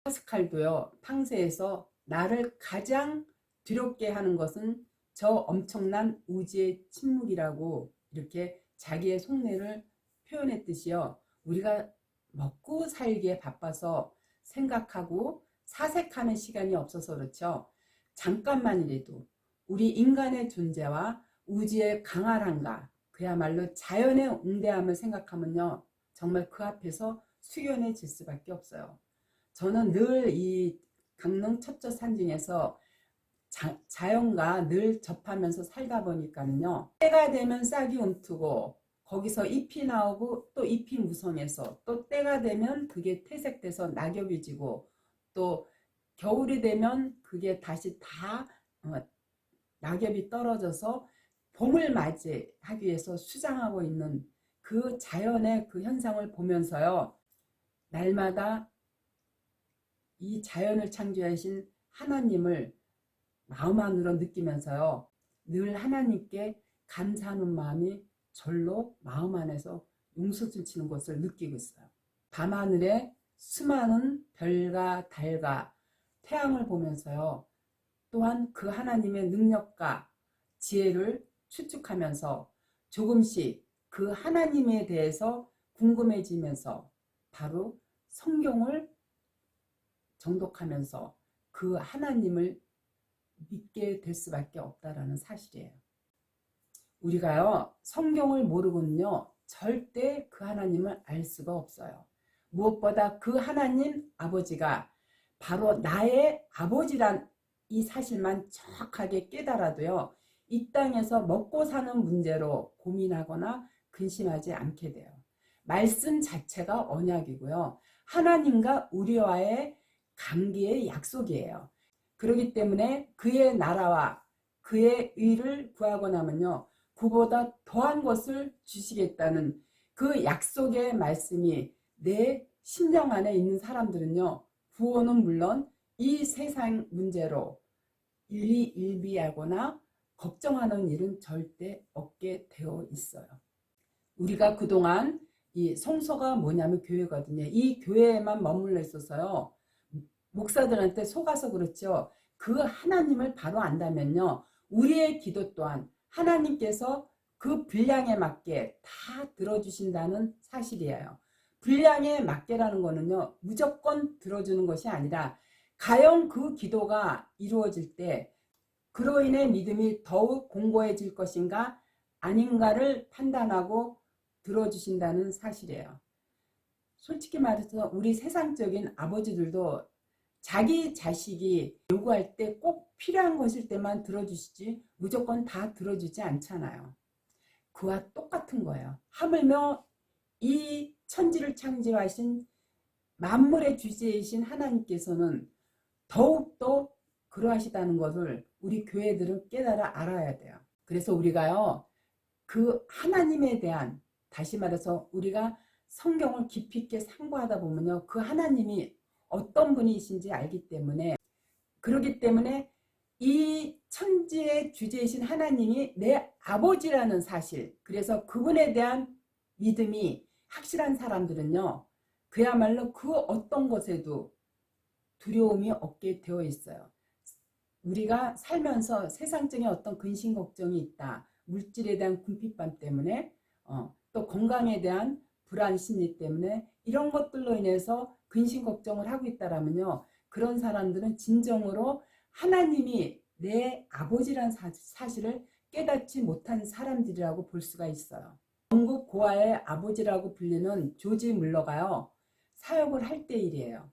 파스칼도요, 탕세에서 나를 가장 두렵게 하는 것은 저 엄청난 우주의 침묵이라고 이렇게 자기의 속내를 표현했듯이요. 우리가 먹고 살기에 바빠서 생각하고 사색하는 시간이 없어서 그렇죠. 잠깐만이라도 우리 인간의 존재와 우주의 강활함과 그야말로 자연의 웅대함을 생각하면요, 정말 그 앞에서 숙연해질 수밖에 없어요. 저는 늘 이 강릉 첩저산 중에서 자연과 늘 접하면서 살다 보니까는요, 때가 되면 싹이 움트고 거기서 잎이 나오고 또 잎이 무성해서 또 때가 되면 그게 퇴색돼서 낙엽이 지고 또 겨울이 되면 그게 다시 다 낙엽이 떨어져서 봄을 맞이하기 위해서 수장하고 있는 그 자연의 그 현상을 보면서요, 날마다 이 자연을 창조하신 하나님을 마음 안으로 느끼면서요, 늘 하나님께 감사하는 마음이 절로 마음 안에서 용솟을 치는 것을 느끼고 있어요. 밤하늘에 수많은 별과 달과 태양을 보면서요, 또한 그 하나님의 능력과 지혜를 추측하면서 조금씩 그 하나님에 대해서 궁금해지면서 바로 성경을 정독하면서 그 하나님을 믿게 될 수밖에 없다라는 사실이에요. 우리가요, 성경을 모르고는요, 절대 그 하나님을 알 수가 없어요. 무엇보다 그 하나님 아버지가 바로 나의 아버지란 이 사실만 정확하게 깨달아도요, 이 땅에서 먹고 사는 문제로 고민하거나 근심하지 않게 돼요. 말씀 자체가 언약이고요, 하나님과 우리와의 관계의 약속이에요. 그렇기 때문에 그의 나라와 그의 의를 구하고 나면요, 그보다 더한 것을 주시겠다는 그 약속의 말씀이 내 심령 안에 있는 사람들은요, 구원은 물론 이 세상 문제로 일희일비하거나 걱정하는 일은 절대 없게 되어 있어요. 우리가 그동안 이 성소가 뭐냐면 교회거든요. 이 교회에만 머물러 있어서요, 목사들한테 속아서 그렇죠. 그 하나님을 바로 안다면요, 우리의 기도 또한 하나님께서 그 분량에 맞게 다 들어주신다는 사실이에요. 분량에 맞게라는 거는요, 무조건 들어주는 것이 아니라 과연 그 기도가 이루어질 때 그로 인해 믿음이 더욱 공고해질 것인가 아닌가를 판단하고 들어주신다는 사실이에요. 솔직히 말해서 우리 세상적인 아버지들도 자기 자식이 요구할 때 꼭 필요한 것일 때만 들어주시지 무조건 다 들어주지 않잖아요. 그와 똑같은 거예요. 하물며 이 천지를 창조하신 만물의 주제이신 하나님께서는 더욱더 그러하시다는 것을 우리 교회들은 깨달아 알아야 돼요. 그래서 우리가요, 그 하나님에 대한, 다시 말해서 우리가 성경을 깊이 있게 상고하다 보면요, 그 하나님이 어떤 분이신지 알기 때문에, 그러기 때문에 이 천지의 주제이신 하나님이 내 아버지라는 사실, 그래서 그분에 대한 믿음이 확실한 사람들은요, 그야말로 그 어떤 것에도 두려움이 없게 되어 있어요. 우리가 살면서 세상적인 어떤 근심 걱정이 있다, 물질에 대한 궁핍감 때문에, 또 건강에 대한 불안 심리 때문에 이런 것들로 인해서 근심 걱정을 하고 있다라면요, 그런 사람들은 진정으로 하나님이 내 아버지란 사실을 깨닫지 못한 사람들이라고 볼 수가 있어요. 영국 고아의 아버지라고 불리는 조지 물러가요, 사역을 할 때 일이에요.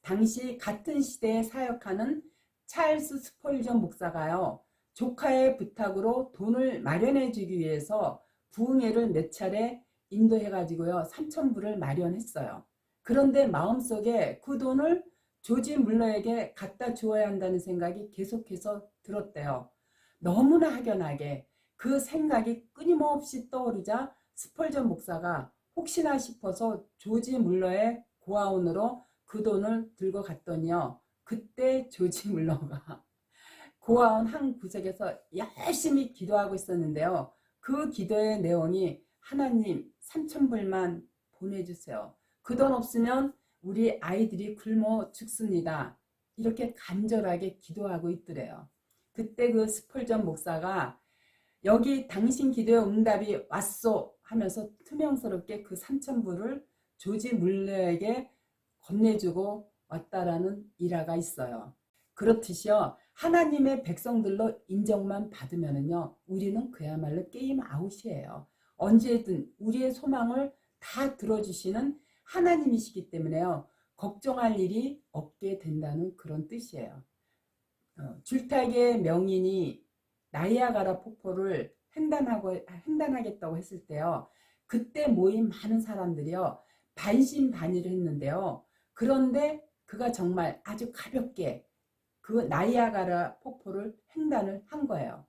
당시 같은 시대에 사역하는 찰스 스펄전 목사가요, 조카의 부탁으로 돈을 마련해 주기 위해서 부흥회를 몇 차례 인도해가지고요, 3,000불을 마련했어요. 그런데 마음속에 그 돈을 조지 물러에게 갖다 주어야 한다는 생각이 계속해서 들었대요. 너무나 확연하게 그 생각이 끊임없이 떠오르자 스펄전 목사가 혹시나 싶어서 조지 물러의 고아원으로 그 돈을 들고 갔더니요. 그때 조지 물러가 고아원 한 구석에서 열심히 기도하고 있었는데요. 그 기도의 내용이 하나님 3,000불만 보내주세요. 그 돈 없으면 우리 아이들이 굶어 죽습니다. 이렇게 간절하게 기도하고 있더래요. 그때 그 스펄전 목사가 여기 당신 기도의 응답이 왔소 하면서 투명스럽게 그 3,000불을 조지 물러에게 건네주고 왔다라는 일화가 있어요. 그렇듯이요. 하나님의 백성들로 인정만 받으면은요. 우리는 그야말로 게임 아웃이에요. 언제든 우리의 소망을 다 들어주시는 하나님이시기 때문에요. 걱정할 일이 없게 된다는 그런 뜻이에요. 줄타기의 명인이 나이아가라 폭포를 횡단하겠다고 했을 때요. 그때 모인 많은 사람들이요. 반신반의를 했는데요. 그런데 그가 정말 아주 가볍게 그 나이아가라 폭포를 횡단을 한 거예요.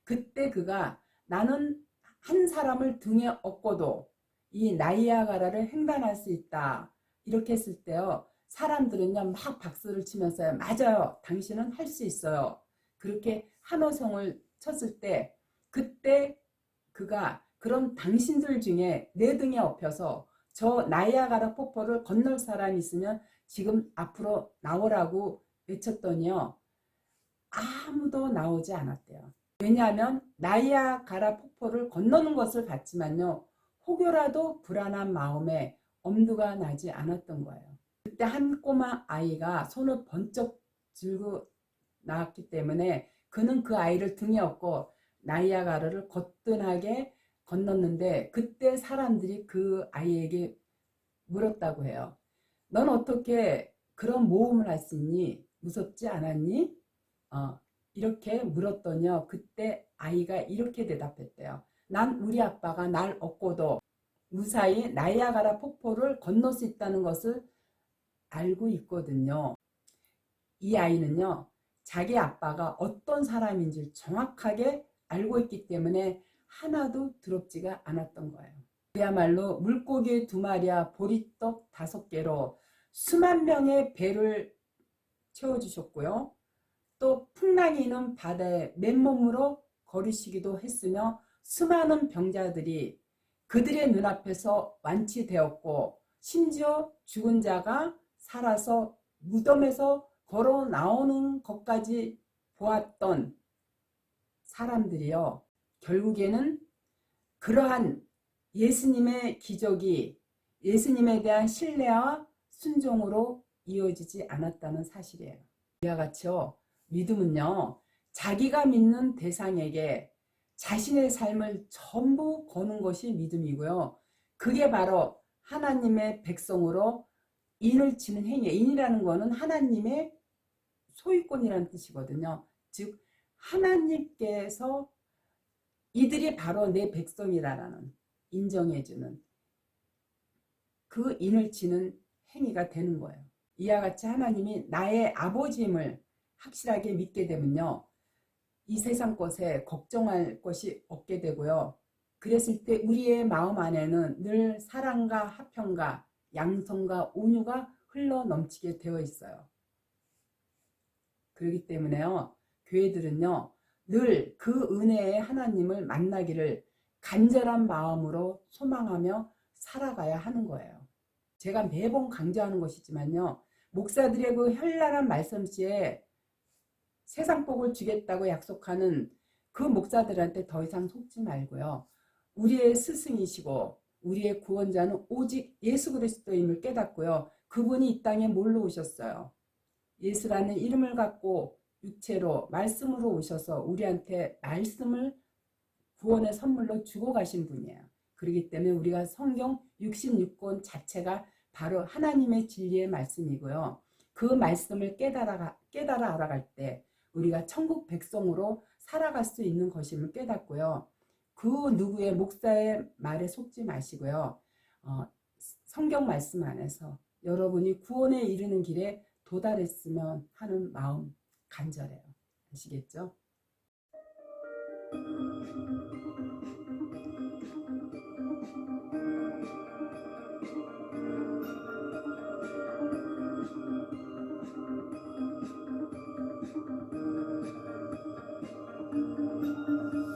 그때 그가 나는 한 사람을 등에 업고도 이 나이아가라를 횡단할 수 있다. 이렇게 했을 때요. 사람들은요 막 박수를 치면서요. 맞아요. 당신은 할 수 있어요. 그렇게 한호성을 쳤을 때 그때 그가 그런 당신들 중에 내 등에 업혀서 저 나이아가라 폭포를 건널 사람이 있으면 지금 앞으로 나오라고 외쳤더니요. 아무도 나오지 않았대요. 왜냐하면 나이아가라 폭포를 건너는 것을 봤지만요. 혹여라도 불안한 마음에 엄두가 나지 않았던 거예요. 그때 한 꼬마 아이가 손을 번쩍 들고 나왔기 때문에 그는 그 아이를 등에 업고 나이아가라를 거뜬하게 건넜는데 그때 사람들이 그 아이에게 물었다고 해요. 넌 어떻게 그런 모험을 할 수 있니? 무섭지 않았니? 이렇게 물었더니요. 그때 아이가 이렇게 대답했대요. 난 우리 아빠가 날 업고도 무사히 나이아가라 폭포를 건널 수 있다는 것을 알고 있거든요. 이 아이는요. 자기 아빠가 어떤 사람인지 정확하게 알고 있기 때문에 하나도 두렵지가 않았던 거예요. 그야말로 물고기 2마리와 보리떡 5개로 수만 명의 배를 채워주셨고요. 또 풍랑이 있는 바다에 맨몸으로 걸으시기도 했으며 수많은 병자들이 그들의 눈앞에서 완치되었고 심지어 죽은 자가 살아서 무덤에서 걸어 나오는 것까지 보았던 사람들이요. 결국에는 그러한 예수님의 기적이 예수님에 대한 신뢰와 순종으로 이어지지 않았다는 사실이에요. 이와 같이요. 믿음은요. 자기가 믿는 대상에게 자신의 삶을 전부 거는 것이 믿음이고요. 그게 바로 하나님의 백성으로 인을 치는 행위예요. 인이라는 것은 하나님의 소유권이라는 뜻이거든요. 즉 하나님께서 이들이 바로 내 백성이라는 인정해주는 그 인을 치는 행위가 되는 거예요. 이와 같이 하나님이 나의 아버지임을 확실하게 믿게 되면요. 이 세상 것에 걱정할 것이 없게 되고요. 그랬을 때 우리의 마음 안에는 늘 사랑과 화평과 양성과 온유가 흘러 넘치게 되어 있어요. 그렇기 때문에요. 교회들은요. 늘 그 은혜의 하나님을 만나기를 간절한 마음으로 소망하며 살아가야 하는 거예요. 제가 매번 강조하는 것이지만요. 목사들의 그 현란한 말씀씨에 세상 복을 주겠다고 약속하는 그 목사들한테 더 이상 속지 말고요. 우리의 스승이시고 우리의 구원자는 오직 예수 그리스도임을 깨닫고요. 그분이 이 땅에 뭘로 오셨어요? 예수라는 이름을 갖고 육체로 말씀으로 오셔서 우리한테 말씀을 구원의 선물로 주고 가신 분이에요. 그렇기 때문에 우리가 성경 66권 자체가 바로 하나님의 진리의 말씀이고요. 그 말씀을 깨달아 알아갈 때 우리가 천국 백성으로 살아갈 수 있는 것임을 깨닫고요. 그 누구의 목사의 말에 속지 마시고요. 성경 말씀 안에서 여러분이 구원에 이르는 길에 도달했으면 하는 마음 간절해요. 아시겠죠?